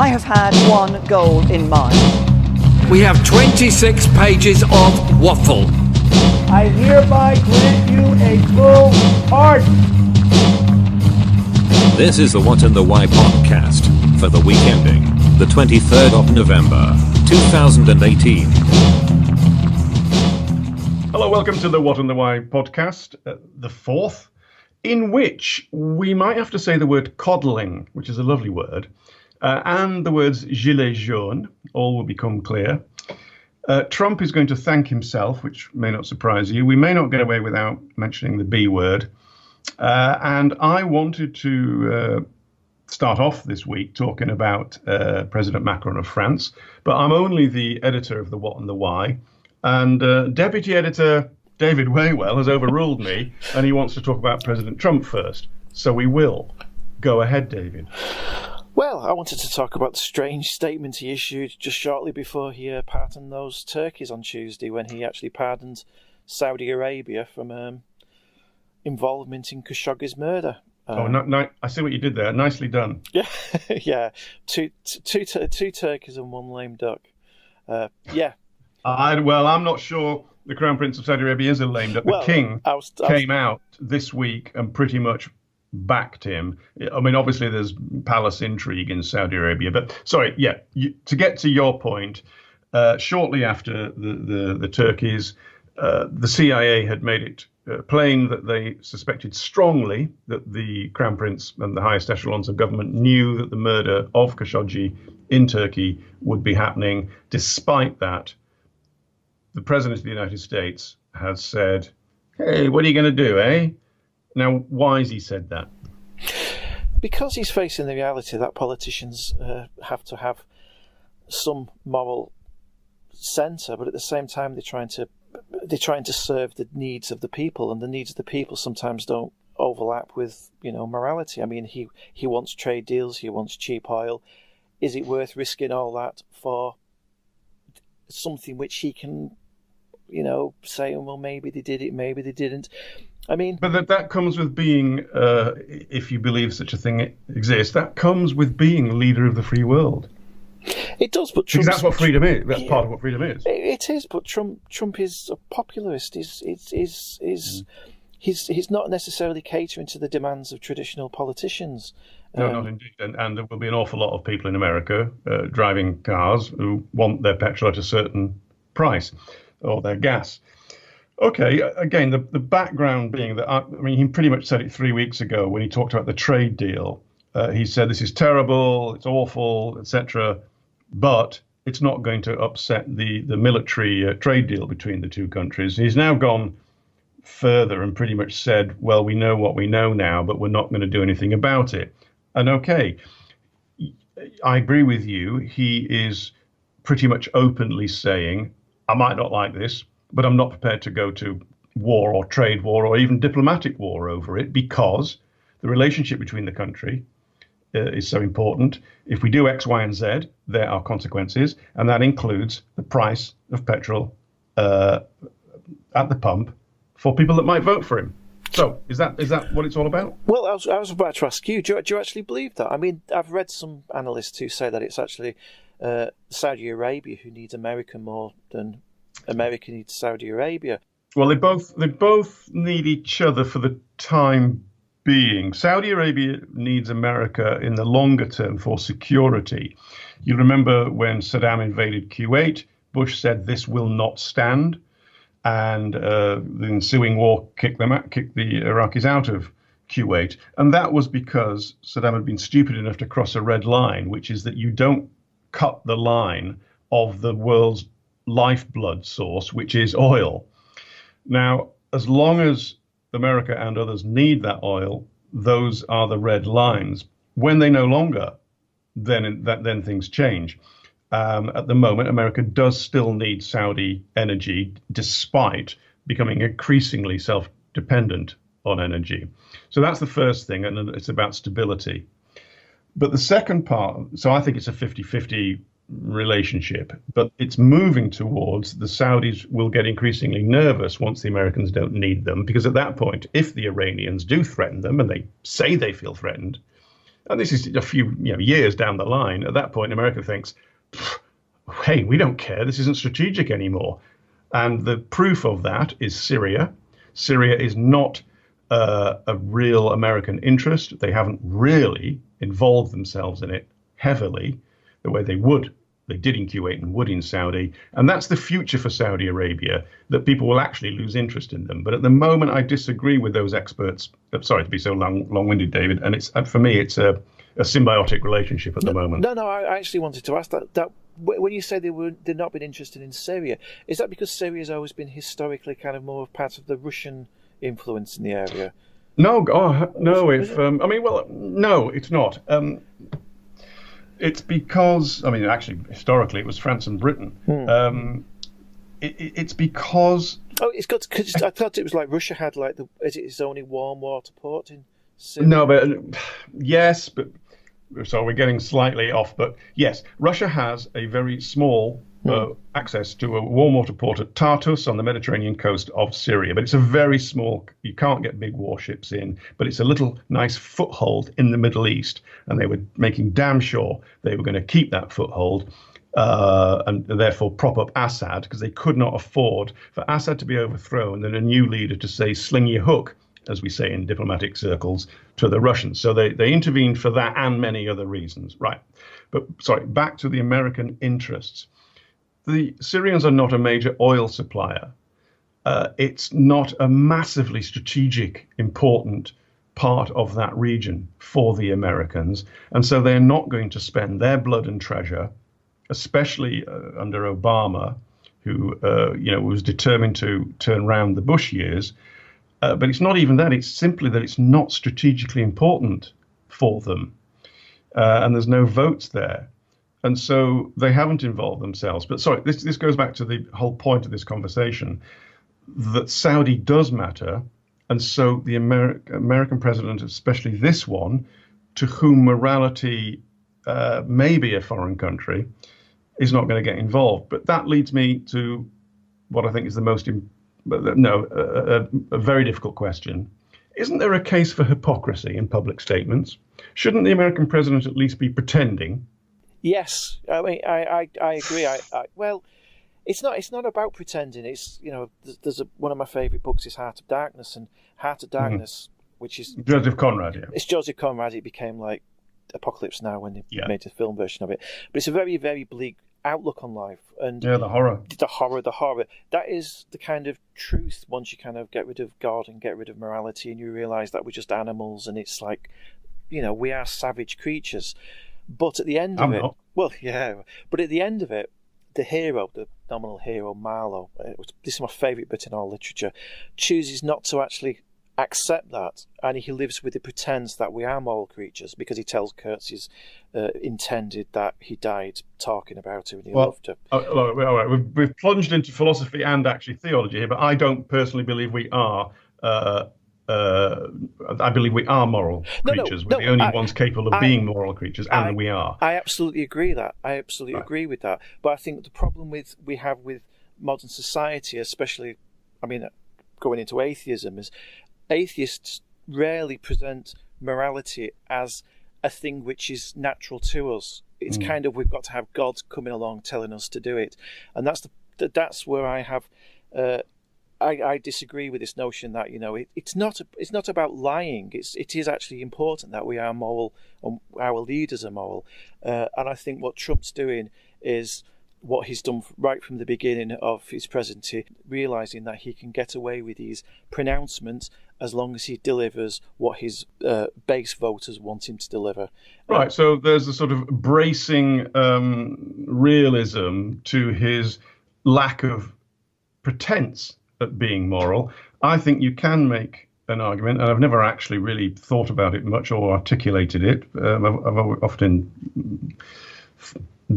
I have had one goal in mind. We have 26 pages of waffle. I hereby grant you a full pardon. This is the What and the Why podcast for the week ending the 23rd of November, 2018. Hello, welcome to the What and the Why podcast, the fourth, in which we might have to say the word coddling, which is a lovely word, and the words gilet jaune, all will become clear. Trump is going to thank himself, which may not surprise you. We may not get away without mentioning the B word. And I wanted to start off this week talking about President Macron of France, but I'm only the editor of the What and the Why. And Deputy Editor David Waywell has overruled me, and he wants to talk about President Trump first. So we will. Go ahead, David. Well, I wanted to talk about the strange statement he issued just shortly before he pardoned those turkeys on Tuesday, when he actually pardoned Saudi Arabia from involvement in Khashoggi's murder. I see what you did there. Nicely done. Yeah, yeah. Two turkeys and one lame duck. Yeah. I'm not sure the Crown Prince of Saudi Arabia is a lame duck. The King came out this week and pretty much backed him. I mean, obviously there's palace intrigue in Saudi Arabia, but sorry, yeah, to get to your point, shortly after the turkeys, the CIA had made it plain that they suspected strongly that the Crown Prince and the highest echelons of government knew that the murder of Khashoggi in Turkey would be happening. Despite that, the President of the United States has said, hey, what are you going to do, eh? Now, why has he said that? Because he's facing the reality that politicians have to have some moral centre, but at the same time they're trying to serve the needs of the people, and the needs of the people sometimes don't overlap with morality. I mean, he wants trade deals, he wants cheap oil. Is it worth risking all that for something which he can say, well, maybe they did it, maybe they didn't? I mean, but that comes with being, if you believe such a thing exists, that comes with being leader of the free world. It does, but because that's what freedom is. That's part of what freedom is. It is, but Trump is a popularist. He's not necessarily catering to the demands of traditional politicians. No, not indeed. And there will be an awful lot of people in America driving cars who want their petrol at a certain price, or their gas. Okay, again, the background being that, he pretty much said it 3 weeks ago when he talked about the trade deal. He said this is terrible, it's awful, etc., but it's not going to upset the military trade deal between the two countries. He's now gone further and pretty much said, well, we know what we know now, but we're not going to do anything about it. And okay, I agree with you. He is pretty much openly saying, I might not like this, but I'm not prepared to go to war or trade war or even diplomatic war over it, because the relationship between the country is so important. If we do X, Y, and Z, there are consequences, and that includes the price of petrol at the pump for people that might vote for him. So is that what it's all about? Well, I was about to ask you, do you actually believe that? I mean, I've read some analysts who say that it's actually Saudi Arabia who needs America more than America needs Saudi Arabia. Well, they both need each other for the time being. Saudi Arabia needs America in the longer term for security. You remember when Saddam invaded Kuwait, Bush said this will not stand, and the ensuing war kicked the Iraqis out of Kuwait. And that was because Saddam had been stupid enough to cross a red line, which is that you don't cut the line of the world's lifeblood source, which is oil. Now, as long as America and others need that oil, those are the red lines. When they no longer, then things change. At the moment, America does still need Saudi energy, despite becoming increasingly self-dependent on energy. So that's the first thing, and it's about stability. But the second part, so I think it's a 50-50 relationship, but it's moving towards the Saudis will get increasingly nervous once the Americans don't need them, because at that point, if the Iranians do threaten them, and they say they feel threatened, and this is a few years down the line. At that point, America thinks, hey, we don't care. This isn't strategic anymore. And the proof of that is Syria. Syria is not a real American interest. They haven't really involved themselves in it heavily the way they would. They did in Kuwait and would in Saudi. And that's the future for Saudi Arabia, that people will actually lose interest in them. But at the moment, I disagree with those experts. I'm sorry to be so long-winded, David. And for me, it's a symbiotic relationship at the moment. No, I actually wanted to ask that when you say they've not been interested in Syria, is that because Syria has always been historically kind of more part of the Russian influence in the area? No, no. No, it's not. It's because, actually, historically, it was France and Britain. It's because... Oh, it's got because I thought it was like Russia had its only warm water port in Syria. No, but yes, but so we're getting slightly off. But yes, Russia has a very small access to a warm water port at Tartus on the Mediterranean coast of Syria. But it's a very small, you can't get big warships in, but it's a little nice foothold in the Middle East. And they were making damn sure they were going to keep that foothold and therefore prop up Assad, because they could not afford for Assad to be overthrown and a new leader to say, sling your hook, as we say in diplomatic circles, to the Russians. So they intervened for that and many other reasons. Right. But sorry, back to the American interests. The Syrians are not a major oil supplier. It's not a massively strategic, important part of that region for the Americans. And so they're not going to spend their blood and treasure, especially under Obama, who was determined to turn around the Bush years. But it's not even that. It's simply that it's not strategically important for them. And there's no votes there. And so they haven't involved themselves. But sorry, this goes back to the whole point of this conversation, that Saudi does matter. And so the American president, especially this one, to whom morality may be a foreign country, is not going to get involved. But that leads me to what I think is the most, a very difficult question. Isn't there a case for hypocrisy in public statements? Shouldn't the American president at least be pretending? Yes, I mean, I agree. Well, it's not about pretending. It's there's one of my favourite books is Heart of Darkness, and Heart of Darkness, which is Joseph Conrad. Yeah, it's Joseph Conrad. It became like Apocalypse Now when they made the film version of it. But it's a very, very bleak outlook on life, and the horror. That is the kind of truth. Once you kind of get rid of God and get rid of morality, and you realise that we're just animals, and it's like, we are savage creatures. But at the end of it, well, yeah. But at the end of it, the hero, the nominal hero, Marlowe, this is my favourite bit in all literature, chooses not to actually accept that, and he lives with the pretense that we are moral creatures, because he tells Kurtz he's intended that he died talking about her and he loved her. All right. We've plunged into philosophy and actually theology here, but I don't personally believe we are. I believe we are moral creatures. We're the only ones capable of being moral creatures, and we are. I absolutely agree that. I absolutely agree with that. But I think the problem we have with modern society, especially, going into atheism, is atheists rarely present morality as a thing which is natural to us. It's kind of, we've got to have God coming along telling us to do it, and that's where I have. I disagree with this notion that it's not about lying. It is actually important that we are moral and our leaders are moral. And I think what Trump's doing is what he's done right from the beginning of his presidency, realising that he can get away with these pronouncements as long as he delivers what his base voters want him to deliver. Right. So there's a sort of bracing realism to his lack of pretense at being moral. I think you can make an argument, and I've never actually really thought about it much or articulated it. I've often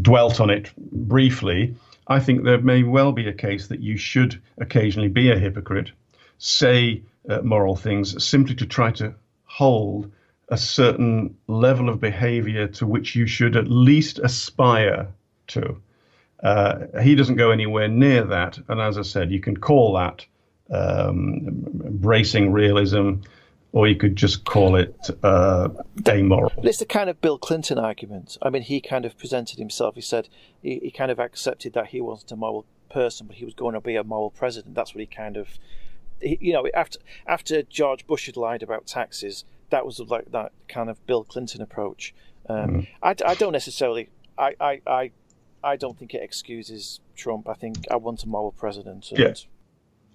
dwelt on it briefly. I think there may well be a case that you should occasionally be a hypocrite, say moral things, simply to try to hold a certain level of behavior to which you should at least aspire to. He doesn't go anywhere near that. And as I said, you can call that bracing realism. or you could just call it amoral. It's the kind of Bill Clinton argument. I mean, he kind of presented himself. He said he kind of accepted that he wasn't a moral person, but he was going to be a moral president. That's what he kind of, after George Bush had lied about taxes, that was like that kind of Bill Clinton approach. I don't necessarily. I don't think it excuses Trump. I think I want a moral president. Yes,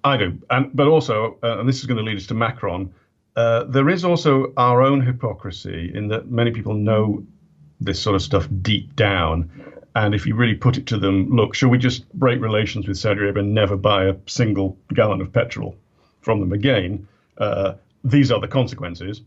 I do. But also, and this is going to lead us to Macron, there is also our own hypocrisy in that many people know this sort of stuff deep down. And if you really put it to them, look, shall we just break relations with Saudi Arabia and never buy a single gallon of petrol from them again? These are the consequences.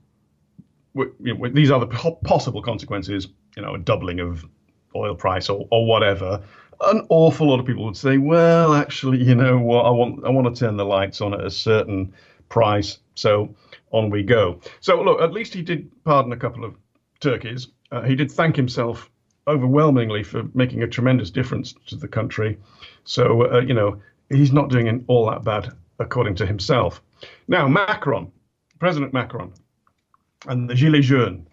These are the possible consequences, a doubling of oil price or whatever. An awful lot of people would say, well, actually, you know what, I want to turn the lights on at a certain price. So on we go. So look, at least he did pardon a couple of turkeys. He did thank himself overwhelmingly for making a tremendous difference to the country. So, he's not doing all that bad, according to himself. Now, President Macron, and the Gilets jaunes.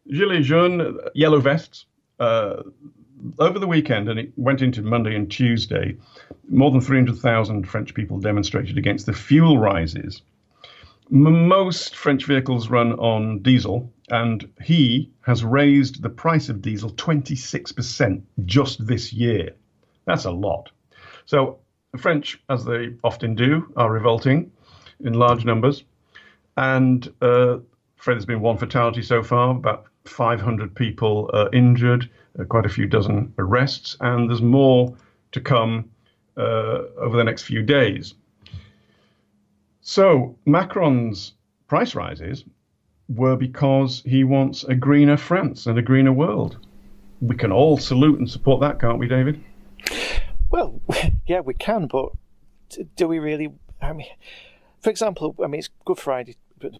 Gilets jaunes, yellow vests. Over the weekend, and it went into Monday and Tuesday, more than 300,000 French people demonstrated against the fuel rises. Most French vehicles run on diesel, and he has raised the price of diesel 26% just this year. That's a lot. So the French, as they often do, are revolting in large numbers. And afraid there's been one fatality so far, about 500 people injured, quite a few dozen arrests, and there's more to come over the next few days. So Macron's price rises were because he wants a greener France and a greener world. We can all salute and support that, can't we, David? Well, yeah, we can, but do we really? I mean, for example, it's Good Friday,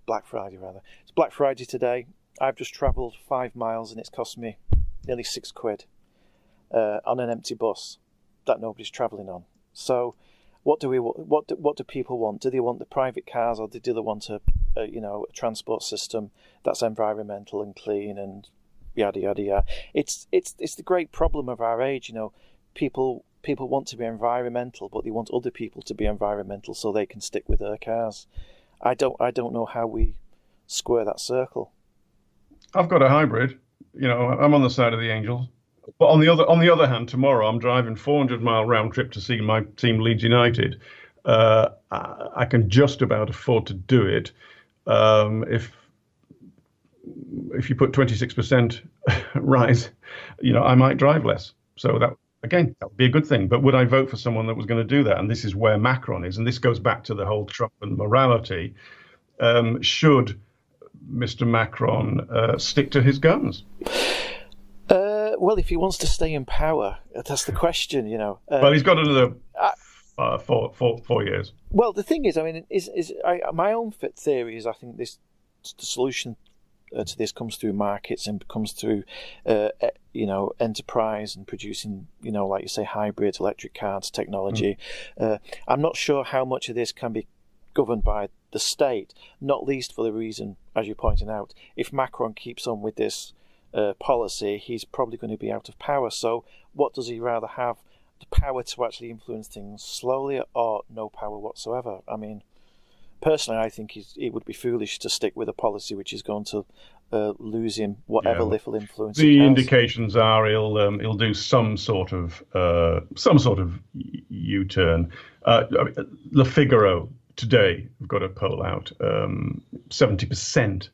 Black Friday rather. It's Black Friday today. I've just travelled 5 miles and it's cost me nearly £6 on an empty bus that nobody's travelling on. So, what do people want? Do they want the private cars, or do they want a transport system that's environmental and clean and yada yada yada? It's the great problem of our age. People want to be environmental, but they want other people to be environmental so they can stick with their cars. I don't know how we square that circle. I've got a hybrid. I'm on the side of the Angels. But on the other hand, tomorrow I'm driving 400-mile round trip to see my team Leeds United. I can just about afford to do it. If you put 26% rise, I might drive less. So that would be a good thing. But would I vote for someone that was going to do that? And this is where Macron is. And this goes back to the whole Trump and morality. Should Mr. Macron stick to his guns? Well, if he wants to stay in power, that's the question, well, he's got another 4 years. Well, the thing is, my own theory is I think the solution to this comes through markets and comes through, enterprise and producing, like you say, hybrid electric cars technology. I'm not sure how much of this can be governed by the state, not least for the reason, as you're pointing out, if Macron keeps on with this policy, he's probably going to be out of power. So what does he rather have? The power to actually influence things slowly, or no power whatsoever? Personally, I think it would be foolish to stick with a policy which is going to lose him whatever little influence. The indications are he'll do some sort of U-turn. Le Figaro today, we've got a poll out. 70%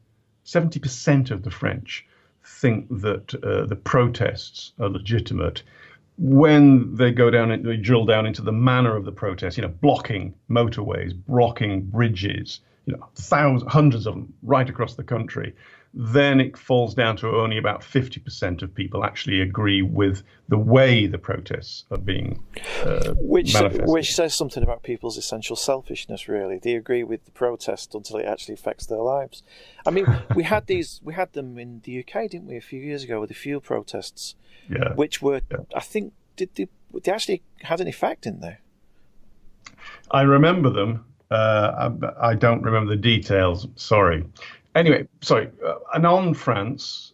of the French think that the protests are legitimate. When they they drill down into the manner of the protest, blocking motorways, blocking bridges, hundreds of them right across the country, then it falls down to only about 50% of people actually agree with the way the protests are being manifested. Which says something about people's essential selfishness, really. They agree with the protest until it actually affects their lives. We had them in the UK, didn't we, a few years ago with the fuel protests, which were, I think, they actually had an effect, didn't they? I remember them. I don't remember the details. Sorry. Anyway, sorry. And on France,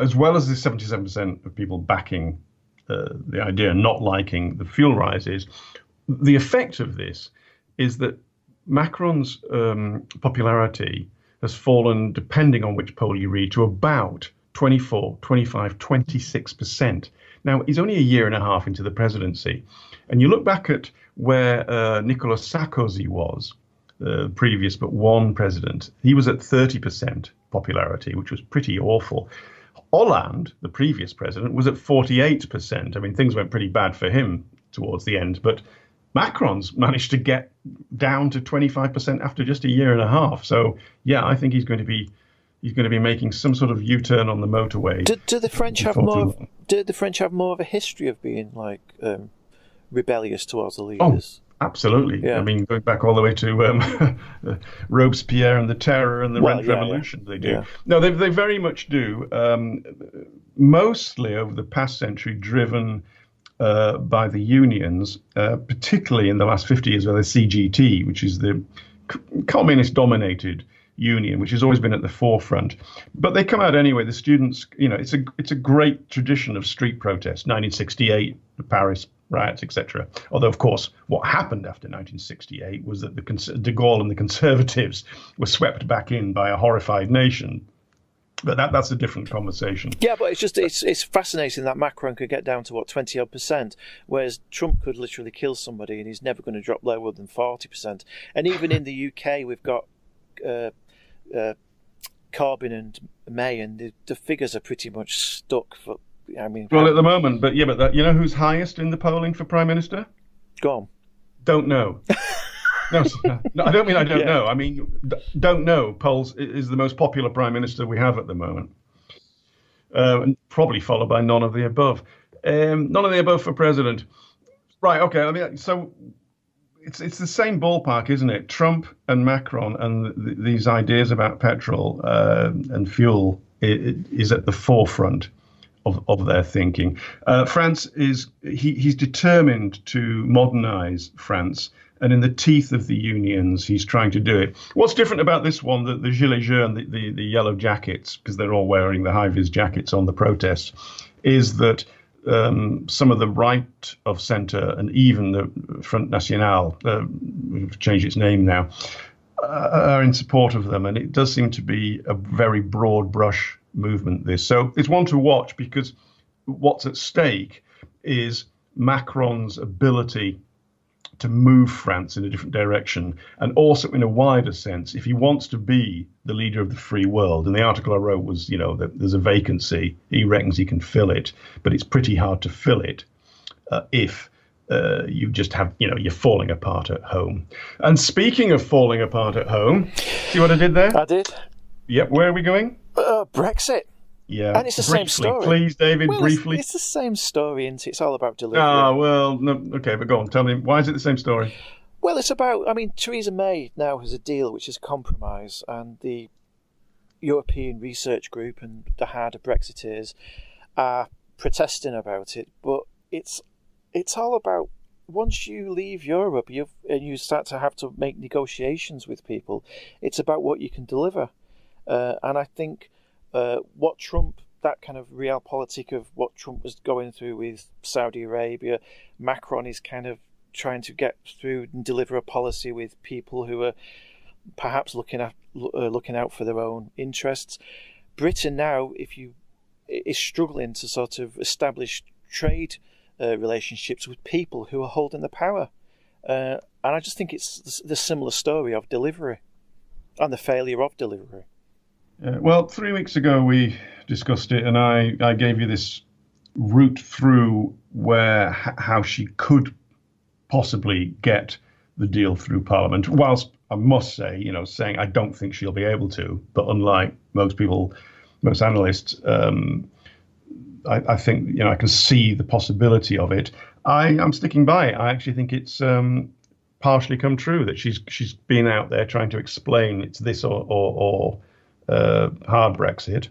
as well as the 77% of people backing the idea and not liking the fuel rises, the effect of this is that Macron's popularity has fallen, depending on which poll you read, to about 24, 25, 26%. Now, he's only a year and a half into the presidency. And you look back at where Nicolas Sarkozy was, the previous but one president, he was at 30% popularity, which was pretty awful. Hollande, the previous president, was at 48%. I mean, things went pretty bad for him towards the end, but Macron's managed to get down to 25% after just a year and a half. So, yeah, I think he's going to be making some sort of U-turn on the motorway. Do the French have more? Do the French have more of a history of being like rebellious towards the leaders? Oh, absolutely. Yeah. I mean, going back all the way to Robespierre and the Terror and the Revolution, they do. Yeah. No, they very much do. Mostly over the past century, driven by the unions, particularly in the last 50 years, by the CGT, which is the communist-dominated union, which has always been at the forefront. But they come out anyway. The students, it's a great tradition of street protest. 1968, the Paris riots, etc. Although, of course, what happened after 1968 was that de Gaulle and the Conservatives were swept back in by a horrified nation. But that's a different conversation. Yeah, but it's fascinating that Macron could get down to 20-odd%, whereas Trump could literally kill somebody and he's never going to drop lower than 40%. And even in the UK, we've got Corbyn and May, and the figures are pretty much stuck for. I mean, well, at the moment, but you know who's highest in the polling for Prime Minister? Go on. Don't know. No, I don't mean I don't know. I mean, don't know. Polls is the most popular Prime Minister we have at the moment, and probably followed by none of the above. None of the above for President. Right. Okay. I mean, so. It's the same ballpark, isn't it? Trump and Macron and these ideas about petrol and fuel is at the forefront of their thinking. France he's determined to modernize France, and in the teeth of the unions, he's trying to do it. What's different about this one, the Gilets jaunes, the yellow jackets, because they're all wearing the high-vis jackets on the protests, is that some of the right of centre and even the Front National, we've changed its name now, are in support of them. And it does seem to be a very broad brush movement, this. So it's one to watch, because what's at stake is Macron's ability to move France in a different direction, and also in a wider sense, if he wants to be the leader of the free world. And the article I wrote was, that there's a vacancy. He reckons he can fill it, but it's pretty hard to fill it if you just have, you're falling apart at home. And speaking of falling apart at home, see what I did there? I did. Yep. Where are we going? Brexit. Yeah, and it's the same story. Please, David, briefly. It's the same story, isn't it? It's all about delivery. Well, no, okay, but go on. Tell me, why is it the same story? Well, it's about, Theresa May now has a deal which is a compromise, and the European Research Group and the harder Brexiteers are protesting about it. But it's all about, once you leave Europe and you start to have to make negotiations with people, it's about what you can deliver. And I think what Trump, that kind of realpolitik of what Trump was going through with Saudi Arabia, Macron is kind of trying to get through and deliver a policy with people who are perhaps looking out for their own interests. Britain now, is struggling to sort of establish trade relationships with people who are holding the power, and I just think it's the similar story of delivery and the failure of delivery. Well, 3 weeks ago we discussed it, and I gave you this route through how she could possibly get the deal through Parliament. Whilst I must say, saying I don't think she'll be able to, but unlike most analysts, I think I can see the possibility of it. I'm sticking by it. I actually think it's partially come true that she's been out there trying to explain it's this or hard Brexit.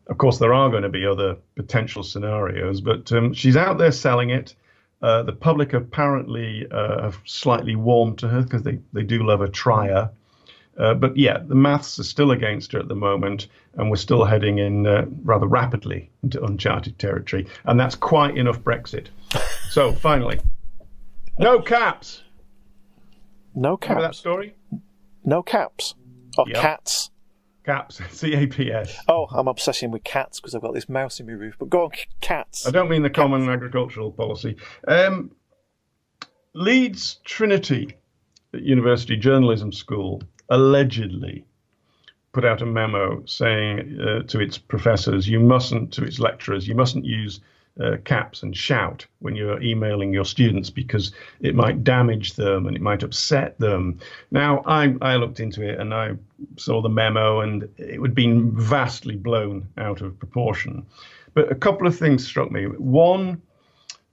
Of course, there are going to be other potential scenarios, but she's out there selling it. The public apparently have slightly warmed to her because they do love a trier. But yeah, the maths are still against her at the moment, and we're still heading in rather rapidly into uncharted territory. And that's quite enough Brexit. So finally, no caps. No caps. Remember that story? No caps. Or Yep. cats. Caps, CAPS. Oh, I'm obsessing with cats because I've got this mouse in my roof. But go on, cats. I don't mean the common agricultural policy. Leeds Trinity University Journalism School allegedly put out a memo saying to its professors, to its lecturers, you mustn't use caps and shout when you're emailing your students because it might damage them and it might upset them. Now, I looked into it and I saw the memo, and it had been vastly blown out of proportion. But a couple of things struck me. One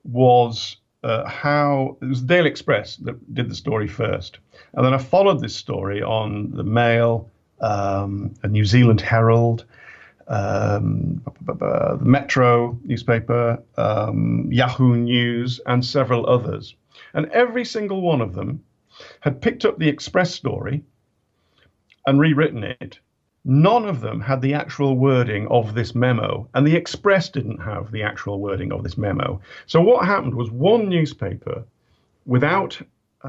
was how it was the Daily Express that did the story first. And then I followed this story on the Mail, a New Zealand Herald, the Metro newspaper, Yahoo News, and several others. And every single one of them had picked up the Express story and rewritten it. None of them had the actual wording of this memo, and the Express didn't have the actual wording of this memo. So what happened was one newspaper, without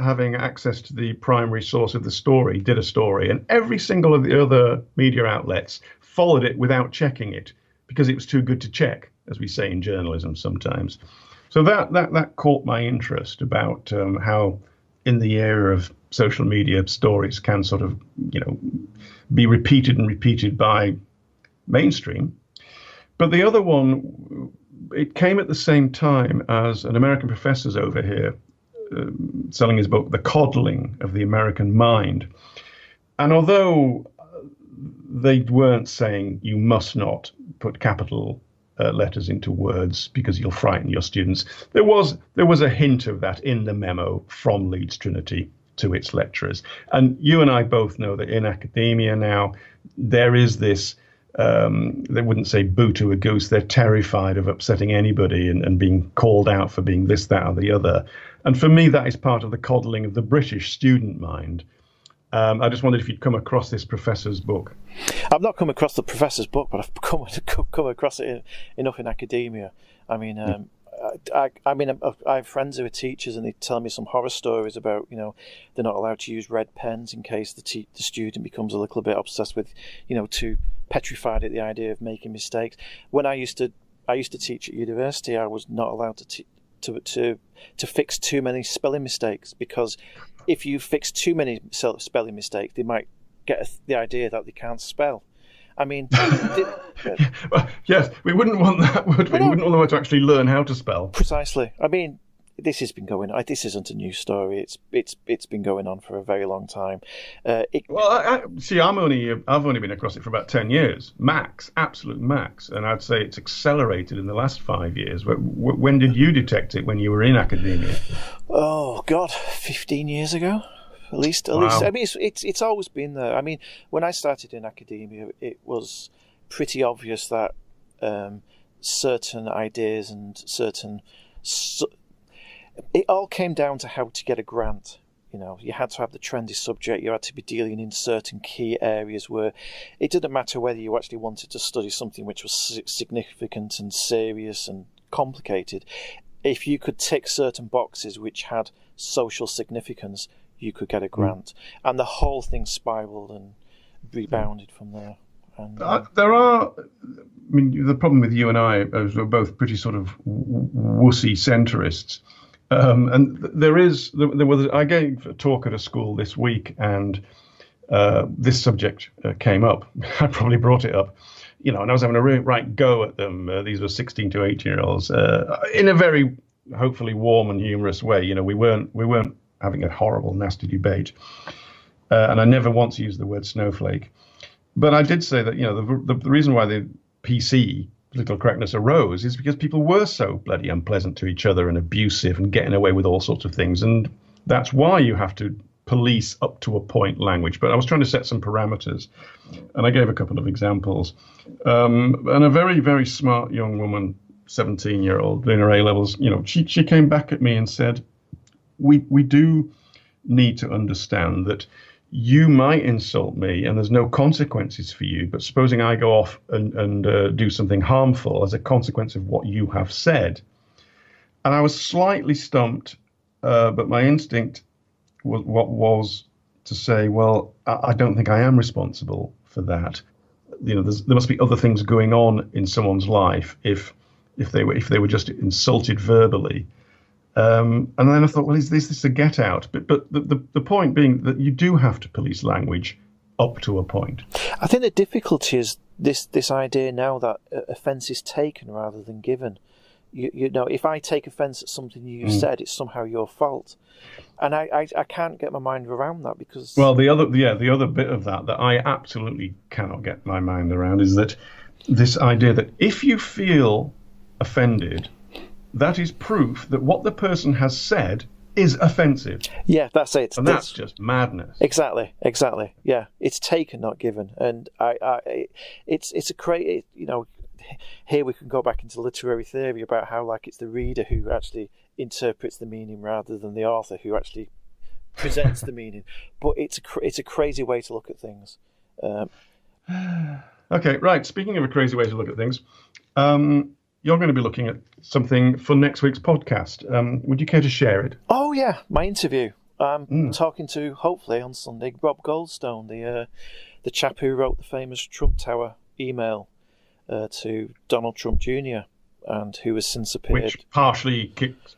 having access to the primary source of the story, did a story, and every single of the other media outlets followed it without checking it because it was too good to check, as we say in journalism sometimes. So that caught my interest about how in the era of social media, stories can sort of, be repeated and repeated by mainstream. But the other one, it came at the same time as an American professor's over here selling his book, The Coddling of the American Mind. And although they weren't saying you must not put capital letters into words because you'll frighten your students, there was a hint of that in the memo from Leeds Trinity to its lecturers. And you and I both know that in academia now, there is this, they wouldn't say boo to a goose, they're terrified of upsetting anybody and being called out for being this, that, or the other. And for me, that is part of the coddling of the British student mind. I just wondered if you'd come across this professor's book. I've not come across the professor's book, but I've come across it enough in academia. I mean, I have friends who are teachers, and they tell me some horror stories about, they're not allowed to use red pens in case the student becomes a little bit obsessed with, too petrified at the idea of making mistakes. When I used to teach at university, I was not allowed to fix too many spelling mistakes, because if you fix too many spelling mistakes, they might get the idea that they can't spell. I mean, well, yes, we wouldn't want that, would we? We wouldn't want them to actually learn how to spell. Precisely. I mean, this has been going on. This isn't a new story. It's been going on for a very long time. I've only been across it for about 10 years, max, absolute max, and I'd say it's accelerated in the last 5 years. When did you detect it? When you were in academia? Oh God, 15 years ago. At least. Wow. I mean, it's always been there. I mean, when I started in academia, it was pretty obvious that certain ideas and it all came down to how to get a grant. You had to have the trendy subject. You had to be dealing in certain key areas where it didn't matter whether you actually wanted to study something which was significant and serious and complicated. If you could tick certain boxes which had social significance, you could get a grant. And the whole thing spiraled and rebounded from there. And, the problem with you and I is we're both pretty sort of wussy centrists. I gave a talk at a school this week, and this subject came up. I probably brought it up, and I was having a right go at them. These were 16 to 18-year-olds in a very hopefully warm and humorous way. We weren't having a horrible, nasty debate. And I never once used the word snowflake. But I did say that, the reason why the PC, political correctness, arose is because people were so bloody unpleasant to each other and abusive and getting away with all sorts of things. And that's why you have to police up to a point language. But I was trying to set some parameters, and I gave a couple of examples. And a very, very smart young woman 17-year-old doing her A-levels, she came back at me and said, we do need to understand that you might insult me and there's no consequences for you, but supposing I go off and do something harmful as a consequence of what you have said. And I was slightly stumped, but my instinct was to say, well, I don't think I am responsible for that. There must be other things going on in someone's life if they were just insulted verbally. And then I thought, well, is this a get out? But the point being that you do have to police language up to a point. I think the difficulty is this idea now that offence is taken rather than given. You know, if I take offence at something you've said, it's somehow your fault, and I can't get my mind around that because. Well, the other bit of that I absolutely cannot get my mind around is that this idea that if you feel offended, that is proof that what the person has said is offensive. Yeah, that's it. And that's just madness. Exactly. Yeah, it's taken, not given, and it's a great, Here we can go back into literary theory about how it's the reader who actually interprets the meaning rather than the author who actually presents the meaning. But it's a crazy way to look at things. Okay, right. Speaking of a crazy way to look at things, you're going to be looking at something for next week's podcast. Would you care to share it? Oh yeah, my interview. I'm talking to, hopefully on Sunday, Rob Goldstone, the chap who wrote the famous Trump Tower email to Donald Trump Jr. and who has since appeared. Which partially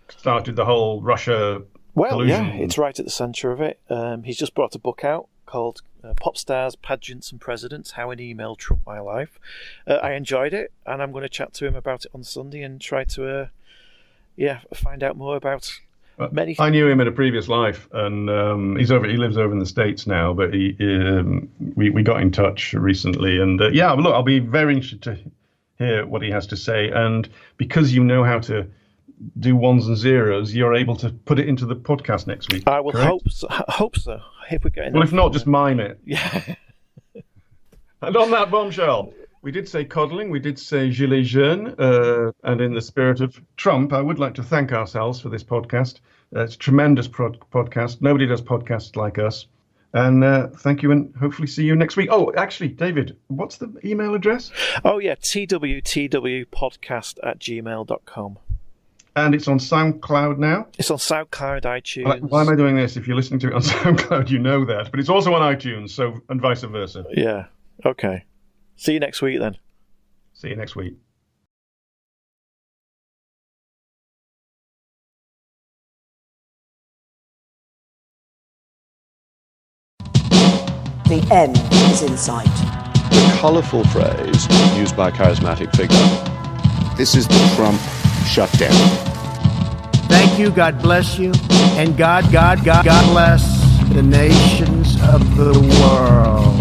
started the whole Russia collusion. Yeah, it's right at the centre of it. He's just brought a book out called Pop Stars, Pageants and Presidents, How an Email Trumped My Life. I enjoyed it, and I'm going to chat to him about it on Sunday and try to find out more about many things. I knew him in a previous life, and he lives over in the States now, but we got in touch recently, and look, I'll be very interested to hear what he has to say, and because you know how to do ones and zeros, you're able to put it into the podcast next week. I will hope so. If we get if not, just mime it. Yeah. And on that bombshell, we did say coddling, we did say gilets jaunes, and in the spirit of Trump, I would like to thank ourselves for this podcast. It's a tremendous podcast. Nobody does podcasts like us. And thank you, and hopefully see you next week. Oh, actually, David, what's the email address? Oh, yeah, twtwpodcast@gmail.com. And it's on SoundCloud now? It's on SoundCloud, iTunes. Why am I doing this? If you're listening to it on SoundCloud, you know that. But it's also on iTunes, and vice versa. Yeah, okay. See you next week, then. See you next week. The end is in sight. The colourful phrase used by a charismatic figure. This is the Trump shutdown. Thank you, God bless you, and God bless the nations of the world.